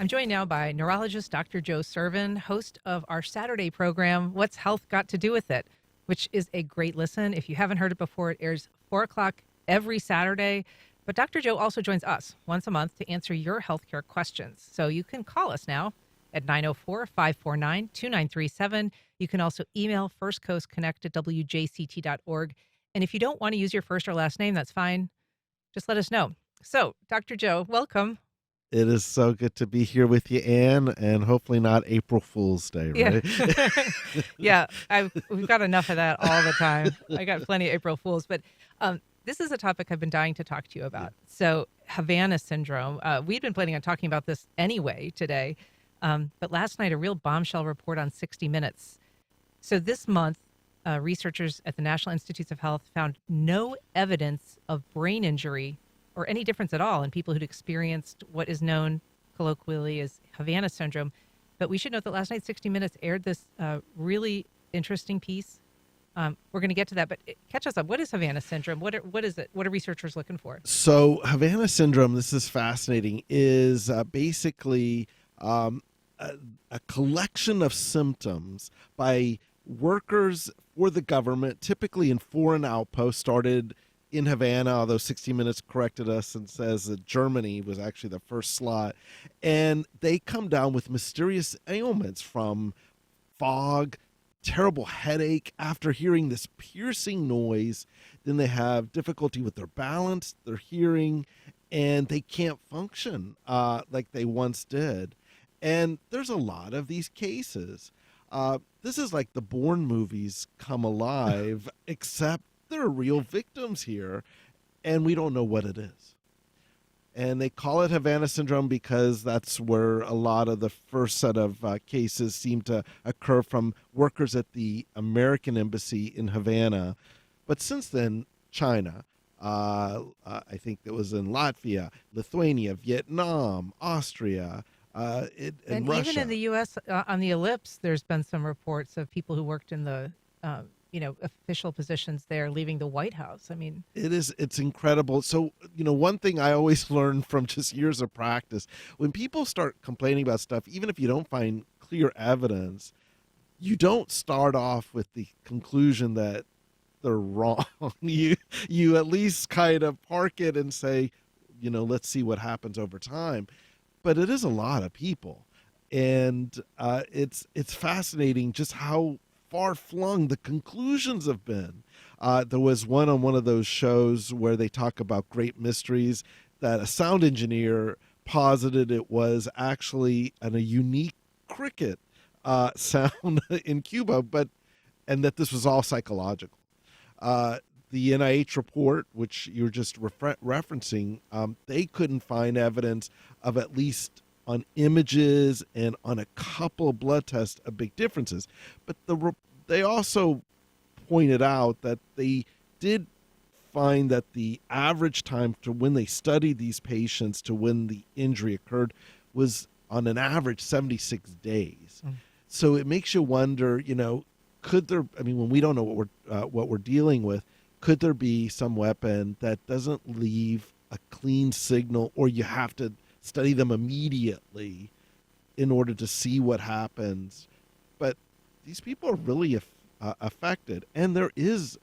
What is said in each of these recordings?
I'm joined now by neurologist Dr. Joe Sirven, host of our Saturday program, What's Health Got to Do with It, which is a great listen. If you haven't heard it before, it airs 4 o'clock every Saturday. But Dr. Joe also joins us once a month to answer your healthcare questions. So you can call us now at 904-549-2937. You can also email firstcoastconnect@wjct.org. And if you don't want to use your first or last name, that's fine. Just let us know. So, Dr. Joe, welcome. It is so good to be here with you, Anne, and hopefully not April Fool's Day, Yeah. right? Yeah, we've got enough of that all the time. I got plenty of April Fools, but this is a topic I've been dying to talk to you about. So Havana syndrome, we'd been planning on talking about this anyway today, but last night a real bombshell report on 60 Minutes. So this month, researchers at the National Institutes of Health found no evidence of brain injury or any difference at all in people who'd experienced what is known colloquially as Havana syndrome. But we should note that last night 60 Minutes aired this really interesting piece. We're going to get to that, but catch us up. What is Havana syndrome? What is it? What are researchers looking for? So Havana syndrome, this is fascinating, is basically a collection of symptoms by workers for the government, typically in foreign outposts, started in Havana, although 60 Minutes corrected us and says that Germany was actually the first slot. And they come down with mysterious ailments from fog, terrible headache after hearing this piercing noise. Then they have difficulty with their balance, their hearing, and they can't function like they once did. And there's a lot of these cases. This is like the Bourne movies come alive, except there are real victims here, and we don't know what it is. And they call it Havana syndrome because that's where a lot of the first set of cases seem to occur from workers at the American embassy in Havana. But since then, China, I think it was in Latvia, Lithuania, Vietnam, Austria, and Russia. Even in the U.S., on the ellipse, there's been some reports of people who worked in the official positions there leaving the White House. I mean, it's incredible. So, one thing I always learn from just years of practice, when people start complaining about stuff, even if you don't find clear evidence, you don't start off with the conclusion that they're wrong. You at least kind of park it and say, let's see what happens over time. But it is a lot of people. And it's fascinating just how far-flung the conclusions have been. There was one on one of those shows where they talk about great mysteries that a sound engineer posited it was actually a unique cricket sound in Cuba, and that this was all psychological. The NIH report, which you're just referencing, they couldn't find evidence of, at least on images and on a couple of blood tests, of big differences. But they also pointed out that they did find that the average time to when they studied these patients to when the injury occurred was on an average 76 days. So it makes you wonder, could there, when we don't know what we're dealing with, could there be some weapon that doesn't leave a clean signal, or you have to study them immediately in order to see what happens? But these people are really affected, and there is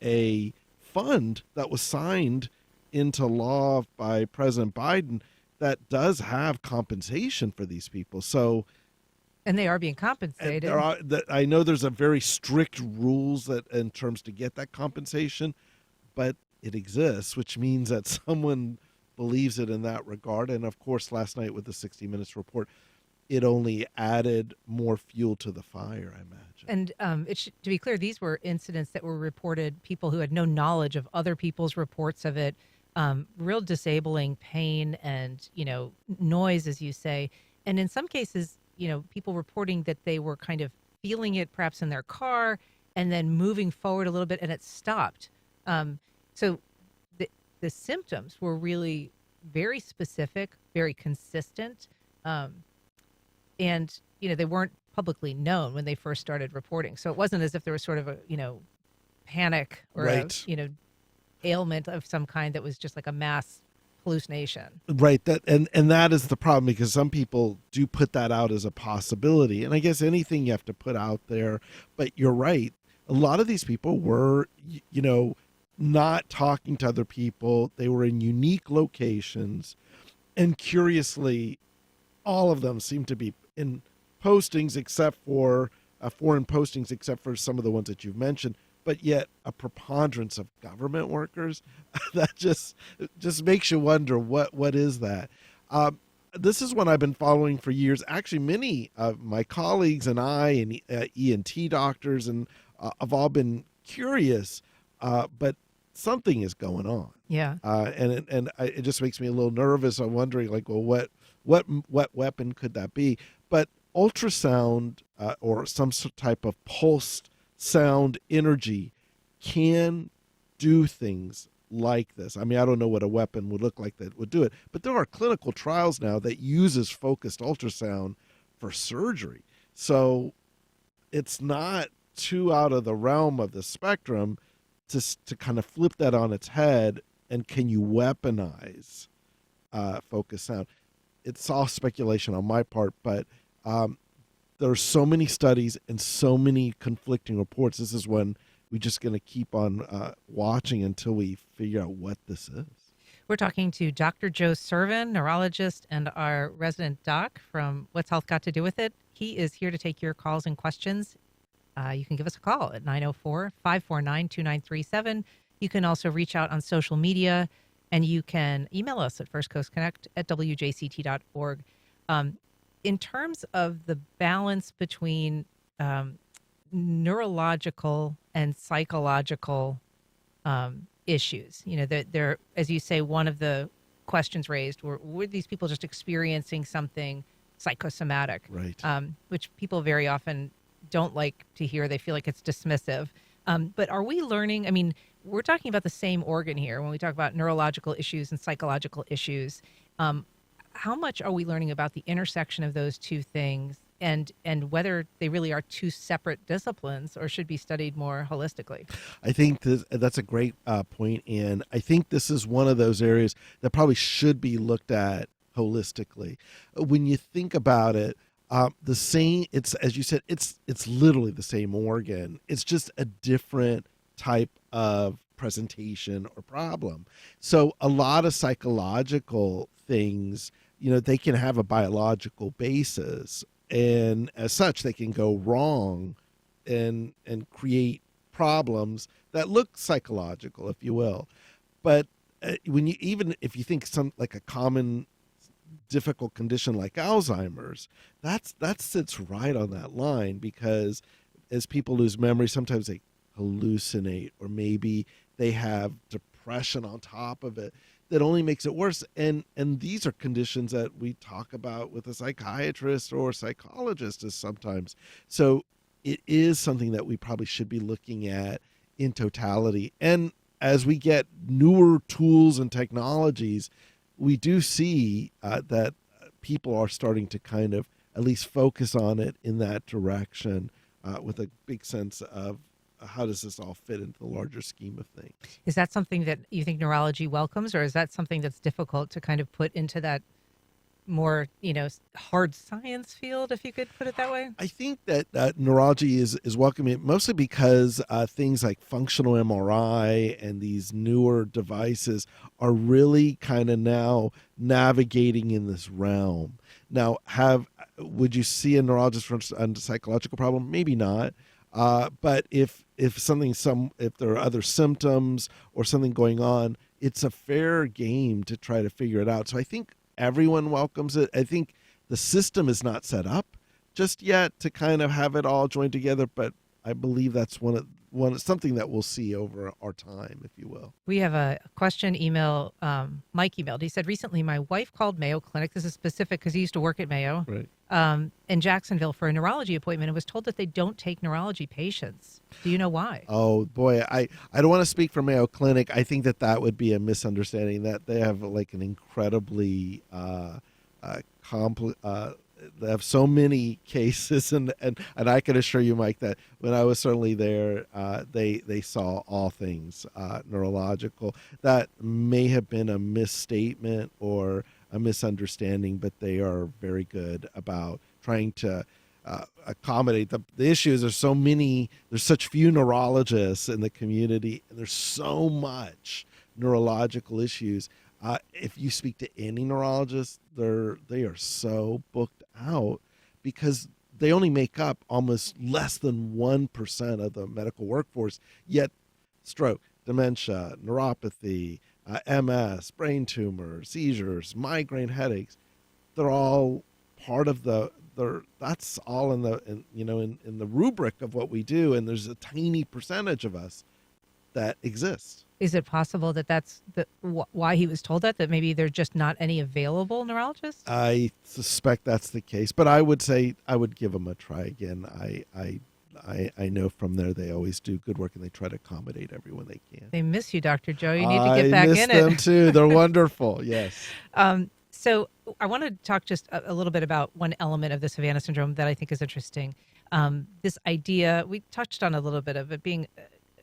a fund that was signed into law by President Biden that does have compensation for these people. So, and they are being compensated. I know there's a very strict rules that in terms to get that compensation, but it exists, which means that someone believes it in that regard. And of course, last night with the 60 Minutes report, it only added more fuel to the fire, I imagine. And to be clear, these were incidents that were reported, people who had no knowledge of other people's reports of it, real disabling pain and, noise, as you say. And in some cases, people reporting that they were kind of feeling it perhaps in their car and then moving forward a little bit and it stopped. So the symptoms were really very specific, very consistent. And, they weren't publicly known when they first started reporting. So it wasn't as if there was sort of a, panic or right. ailment of some kind that was just like a mass hallucination. Right. And that is the problem, because some people do put that out as a possibility. And I guess anything you have to put out there. But you're right. A lot of these people were, not talking to other people. They were in unique locations. And curiously, all of them seem to be in postings, except for foreign postings, except for some of the ones that you've mentioned. But yet a preponderance of government workers. That just makes you wonder what is that. This is one I've been following for years. Actually, many of my colleagues and I and ENT doctors and have all been curious, but something is going on. Yeah. It just makes me a little nervous. I'm wondering, like, well, what weapon could that be? But ultrasound or some type of pulsed sound energy can do things like this. I mean, I don't know what a weapon would look like that would do it, but there are clinical trials now that uses focused ultrasound for surgery. So it's not too out of the realm of the spectrum to kind of flip that on its head. And can you weaponize focused sound? It's all speculation on my part, but there are so many studies and so many conflicting reports. This is when we're just going to keep on watching until we figure out what this is. We're talking to Dr. Joe Sirven, neurologist, and our resident doc from What's Health Got to Do with It. He is here to take your calls and questions. You can give us a call at 904-549-2937. You can also reach out on social media, and you can email us at firstcoastconnect@wjct.org. In terms of the balance between neurological and psychological issues, they're, as you say, one of the questions raised were these people just experiencing something psychosomatic, right? Which people very often don't like to hear. They feel like it's dismissive. But are we learning? I mean, we're talking about the same organ here when we talk about neurological issues and psychological issues. How much are we learning about the intersection of those two things, and whether they really are two separate disciplines or should be studied more holistically? I think that's a great point, and I think this is one of those areas that probably should be looked at holistically. When you think about it, the same, it's, as you said, it's literally the same organ. It's just a different type of presentation or problem. So a lot of psychological things, they can have a biological basis, and as such they can go wrong and create problems that look psychological, if you will. But even if you think like a common difficult condition like Alzheimer's, that sits right on that line, because as people lose memory, sometimes they hallucinate, or maybe they have depression on top of it that only makes it worse. And these are conditions that we talk about with a psychiatrist or psychologist as sometimes. So it is something that we probably should be looking at in totality. And as we get newer tools and technologies, we do see that people are starting to kind of at least focus on it in that direction, with a big sense of how does this all fit into the larger scheme of things. Is that something that you think neurology welcomes, or is that something that's difficult to kind of put into that more, hard science field, if you could put it that way? I think that neurology is welcoming, mostly because things like functional MRI and these newer devices are really kind of now navigating in this realm. Now, would you see a neurologist for a psychological problem? Maybe not. But if there are other symptoms or something going on, it's a fair game to try to figure it out. So I think everyone welcomes it. I think the system is not set up just yet to kind of have it all joined together, but I believe that's something that we'll see over our time, if you will. We have a question email. Mike emailed. He said, recently my wife called Mayo Clinic. This is specific because he used to work at Mayo. Right. In Jacksonville for a neurology appointment, and was told that they don't take neurology patients. Do you know why? Oh boy, I don't want to speak for Mayo Clinic. I think that would be a misunderstanding. That they have like an incredibly they have so many cases, and I can assure you, Mike, that when I was certainly there, they saw all things neurological. That may have been a misstatement or a misunderstanding, but they are very good about trying to accommodate the issues. There's such few neurologists in the community, and there's so much neurological issues. If you speak to any neurologist, they are so booked out because they only make up almost less than 1% of the medical workforce. Yet stroke, dementia, neuropathy, MS, brain tumors, seizures, migraine headaches, they're all part of that's all in the rubric of what we do, and there's a tiny percentage of us that exists. Is it possible that that's why he was told that maybe there's just not any available neurologists? I suspect that's the case, but I would say I would give them a try again. I know from there they always do good work, and they try to accommodate everyone they can. They miss you, Dr. Joe. You need to get back in it. I miss them too. They're wonderful. Yes. So I want to talk just a little bit about one element of the Savannah syndrome that I think is interesting. This idea, we touched on a little bit of it being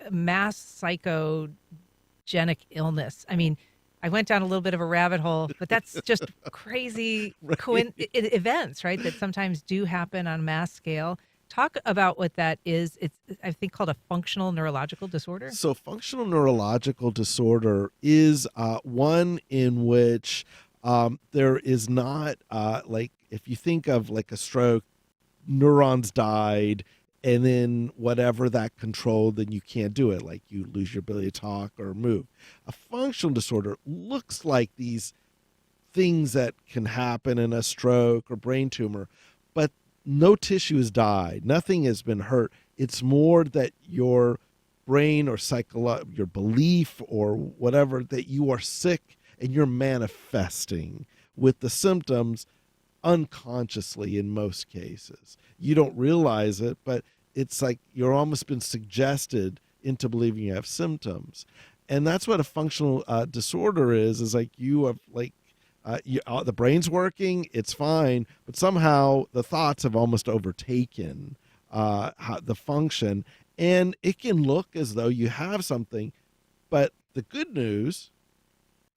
a mass psychogenic illness. I mean, I went down a little bit of a rabbit hole, but that's just crazy Right. events, right, that sometimes do happen on mass scale. Talk about what that is. It's, I think, called a functional neurological disorder. So functional neurological disorder is one in which there is not like, if you think of like a stroke, neurons died, and then whatever that controlled, then you can't do it. Like you lose your ability to talk or move. A functional disorder looks like these things that can happen in a stroke or brain tumor, but no tissue has died. Nothing has been hurt. It's more that your brain or your belief or whatever, that you are sick and you're manifesting with the symptoms unconsciously in most cases. You don't realize it, but it's like you're almost been suggested into believing you have symptoms. And that's what a functional disorder is like you have like, the brain's working, it's fine, but somehow the thoughts have almost overtaken the function, and it can look as though you have something, but the good news,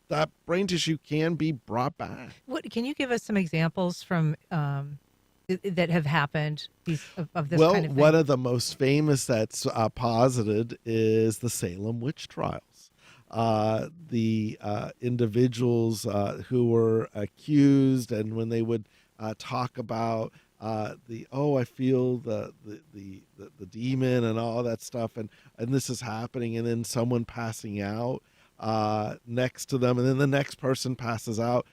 that brain tissue can be brought back. What can you give us some examples from that have happened of this Well, kind of thing? one of the most famous that's posited is the Salem witch trials. The individuals who were accused, and when they would talk about I feel the demon and all that stuff, and this is happening, and then someone passing out next to them, and then the next person passes out.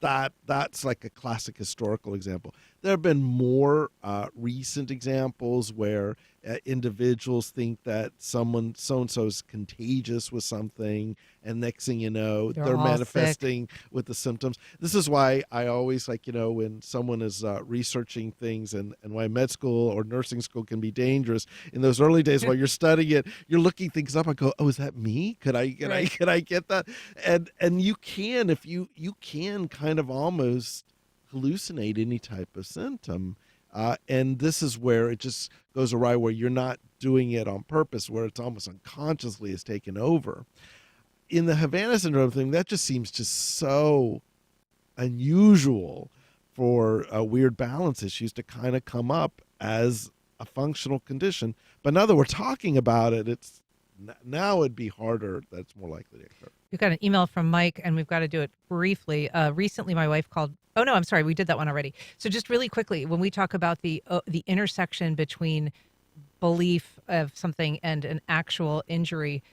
That's like a classic historical example. There have been more recent examples where individuals think that someone so-and-so is contagious with something, and next thing you know, they're manifesting with the symptoms. This is why I always like, when someone is researching things, and why med school or nursing school can be dangerous. In those early days while you're studying it, you're looking things up. I go, oh, is that me? Could I get that? And you can, if you can kind of almost hallucinate any type of symptom. And this is where it just goes awry, where you're not doing it on purpose, where it's almost unconsciously is taken over. In the Havana syndrome thing, that just seems just so unusual for weird balance issues to kind of come up as a functional condition. But now that we're talking about it, now it'd be harder. That's more likely to occur. We've got an email from Mike, and we've got to do it briefly. Recently, my wife called. Oh, no, I'm sorry. We did that one already. So just really quickly, when we talk about the intersection between belief of something and an actual injury,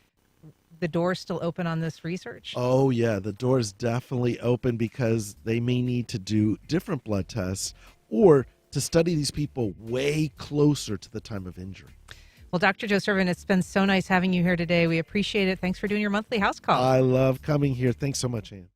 the door's still open on this research? Oh, yeah. The door's definitely open, because they may need to do different blood tests or to study these people way closer to the time of injury. Well, Dr. Joe Sirven, it's been so nice having you here today. We appreciate it. Thanks for doing your monthly house call. I love coming here. Thanks so much, Ann.